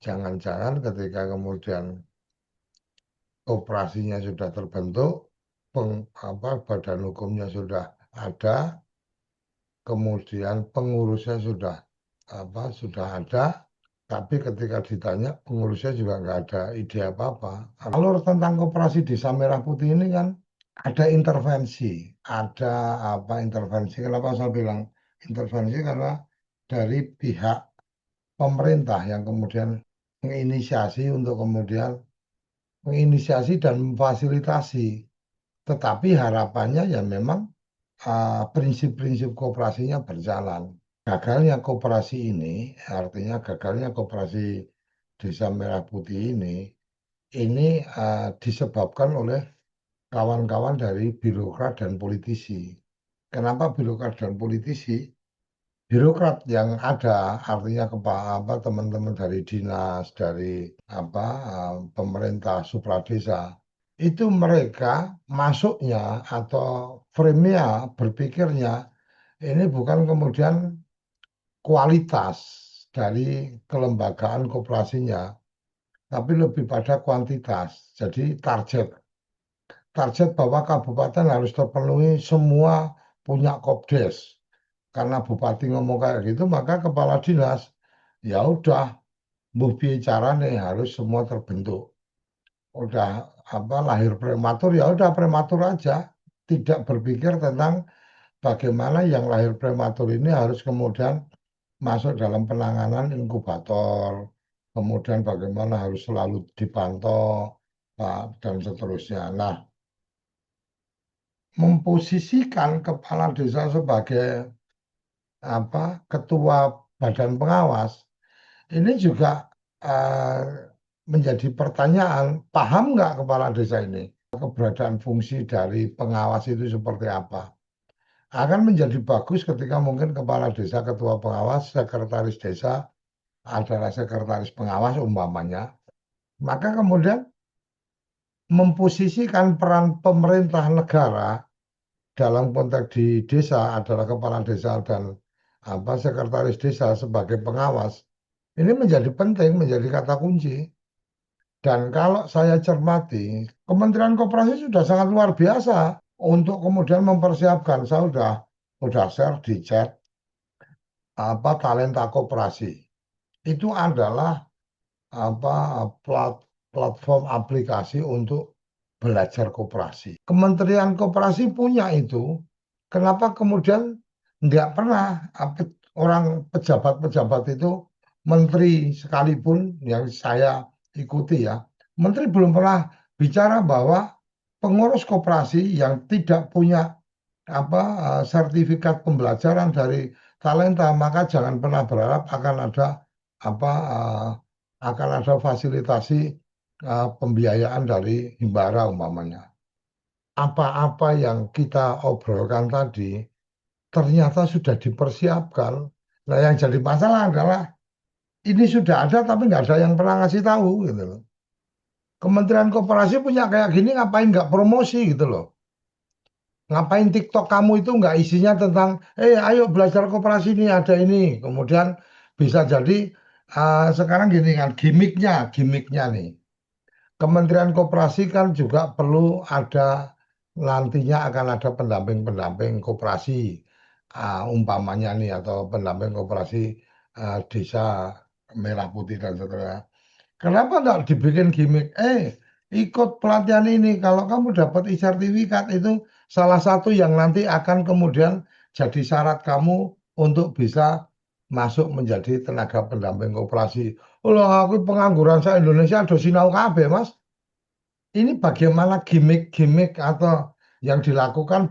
Jangan-jangan ketika kemudian koperasinya sudah terbentuk, badan hukumnya sudah ada, kemudian pengurusnya sudah ada, tapi ketika ditanya pengurusnya juga nggak ada ide apa-apa. Alur tentang koperasi Desa Merah Putih ini kan ada intervensi, ada intervensi. Kenapa saya bilang intervensi? Karena dari pihak pemerintah yang kemudian menginisiasi untuk kemudian menginisiasi dan memfasilitasi. Tetapi harapannya ya memang prinsip-prinsip kooperasinya berjalan. Gagalnya kooperasi ini, artinya gagalnya kooperasi Desa Merah Putih ini disebabkan oleh kawan-kawan dari birokrat dan politisi. Kenapa birokrat dan politisi? Birokrat yang ada, artinya teman-teman dari dinas, dari pemerintah supradesa, itu mereka masuknya atau frame-nya, berpikirnya ini bukan kemudian kualitas dari kelembagaan koperasinya, tapi lebih pada kuantitas. Jadi target bahwa kabupaten harus terpenuhi semua punya kopdes. Karena bupati ngomong kayak gitu, maka kepala dinas ya udah mbuh bicara nih harus semua terbentuk. Udah lahir prematur ya udah prematur aja, tidak berpikir tentang bagaimana yang lahir prematur ini harus kemudian masuk dalam penanganan inkubator, kemudian bagaimana harus selalu dipantau, dan seterusnya. Nah, memposisikan kepala desa sebagai ketua badan pengawas ini juga eh, menjadi pertanyaan, paham nggak kepala desa ini keberadaan fungsi dari pengawas itu seperti apa? Akan menjadi bagus ketika mungkin kepala desa, ketua pengawas, sekretaris desa adalah sekretaris pengawas umpamanya, maka kemudian memposisikan peran pemerintah negara dalam konteks di desa adalah kepala desa dan sekretaris desa sebagai pengawas. Ini menjadi penting, menjadi kata kunci. Dan kalau saya cermati, Kementerian Koperasi sudah sangat luar biasa untuk kemudian mempersiapkan. Saya sudah share di chat talenta koperasi. Itu adalah apa platform aplikasi untuk belajar koperasi. Kementerian Koperasi punya itu. Kenapa kemudian nggak pernah orang pejabat-pejabat itu, menteri sekalipun yang saya ikuti ya, menteri belum pernah bicara bahwa pengurus koperasi yang tidak punya sertifikat pembelajaran dari talenta, maka jangan pernah berharap akan ada apa uh, akan ada fasilitasi pembiayaan dari Himbara umpamanya. Apa-apa yang kita obrolkan tadi ternyata sudah dipersiapkan. Nah, yang jadi masalah adalah ini sudah ada tapi nggak ada yang pernah ngasih tahu gitu loh. Kementerian Koperasi punya kayak gini ngapain nggak promosi gitu loh. Ngapain TikTok kamu itu nggak isinya tentang, ayo belajar koperasi ini ada ini. Kemudian bisa jadi sekarang gini kan gimmicknya nih. Kementerian Koperasi kan juga perlu ada nantinya akan ada pendamping-pendamping koperasi, umpamanya nih atau pendamping koperasi desa Merah Putih dan seterusnya. Kenapa nggak dibikin gimmick? Ikut pelatihan ini. Kalau kamu dapat e-sertifikat itu salah satu yang nanti akan kemudian jadi syarat kamu untuk bisa masuk menjadi tenaga pendamping koperasi. Oh, aku pengangguran saya Indonesia do sinau kabeh, Mas. Ini bagaimana gimmick-gimmick atau yang dilakukan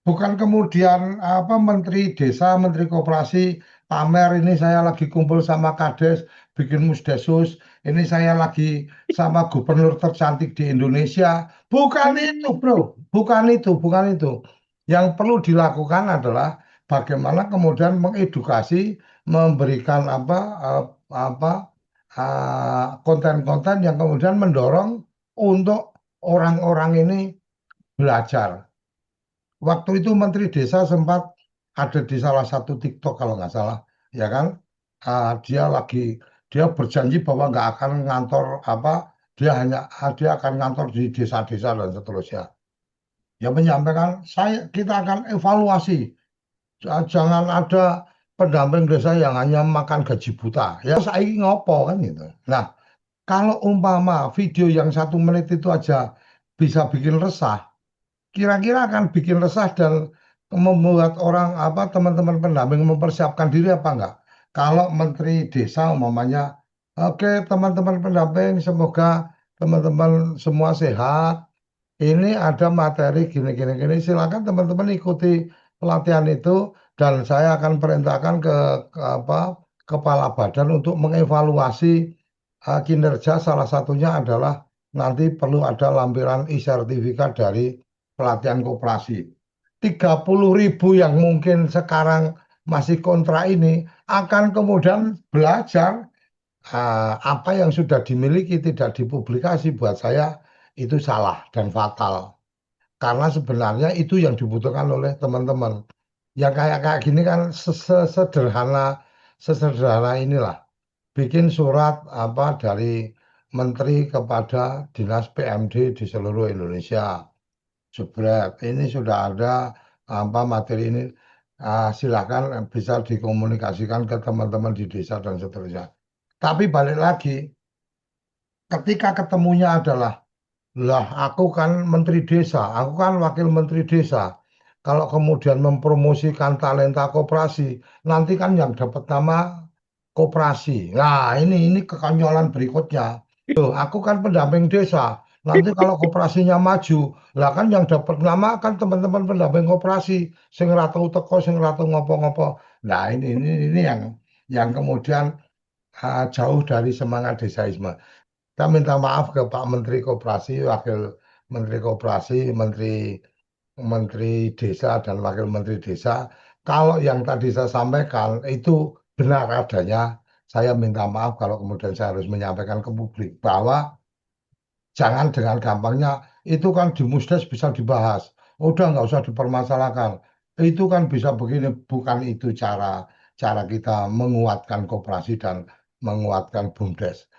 bukan kemudian Menteri Desa, Menteri Koperasi pamer ini saya lagi kumpul sama Kades, bikin musdesus, ini saya lagi sama gubernur tercantik di Indonesia. Bukan itu, bro. Bukan itu. Yang perlu dilakukan adalah bagaimana kemudian mengedukasi, memberikan konten-konten yang kemudian mendorong untuk orang-orang ini belajar. Waktu itu Menteri Desa sempat ada di salah satu TikTok kalau nggak salah, ya kan? Dia lagi dia berjanji bahwa nggak akan ngantor apa, dia akan ngantor di desa-desa dan seterusnya. Ya menyampaikan kita akan evaluasi. Jangan ada pendamping desa yang hanya makan gaji buta. Ya saya ngopo kan gitu. Nah, kalau umpama video yang 1 menit itu aja bisa bikin resah, kira-kira akan bikin resah dan membuat orang apa teman-teman pendamping mempersiapkan diri apa enggak? Kalau Menteri Desa umpamanya, oke teman-teman pendamping semoga teman-teman semua sehat. Ini ada materi gini, silakan teman-teman ikuti pelatihan itu dan saya akan perintahkan ke apa kepala badan untuk mengevaluasi kinerja. Salah satunya adalah nanti perlu ada lampiran e-sertifikat dari pelatihan koperasi. 30.000 yang mungkin sekarang masih kontra ini akan kemudian belajar apa yang sudah dimiliki tidak dipublikasi. Buat saya itu salah dan fatal. Karena sebenarnya itu yang dibutuhkan oleh teman-teman. Yang kayak kayak gini kan sesederhana inilah. Bikin surat apa dari menteri kepada dinas PMD di seluruh Indonesia. Jebret, ini sudah ada apa materi ini, silakan bisa dikomunikasikan ke teman-teman di desa dan seterusnya. Tapi balik lagi, ketika ketemunya adalah, lah aku kan menteri desa, aku kan wakil menteri desa. Kalau kemudian mempromosikan talenta koperasi, nanti kan yang dapat nama koperasi. Nah, ini kekonyolan berikutnya. Loh, aku kan pendamping desa. Nanti kalau koperasinya maju, lah kan yang dapat nama kan teman-teman pendamping koperasi, sing ora tau teko, sing ora tau ngopo-ngopo. Nah, ini yang kemudian jauh dari semangat desaisme. Kita minta maaf ke Pak Menteri Koperasi, Wakil Menteri Koperasi, Menteri Menteri Desa dan Wakil Menteri Desa. Kalau yang tadi saya sampaikan itu benar adanya, saya minta maaf kalau kemudian saya harus menyampaikan ke publik bahwa jangan dengan gampangnya itu kan di Musdes bisa dibahas. Udah nggak usah dipermasalahkan. Itu kan bisa begini, bukan itu cara cara kita menguatkan koperasi dan menguatkan BUMDes.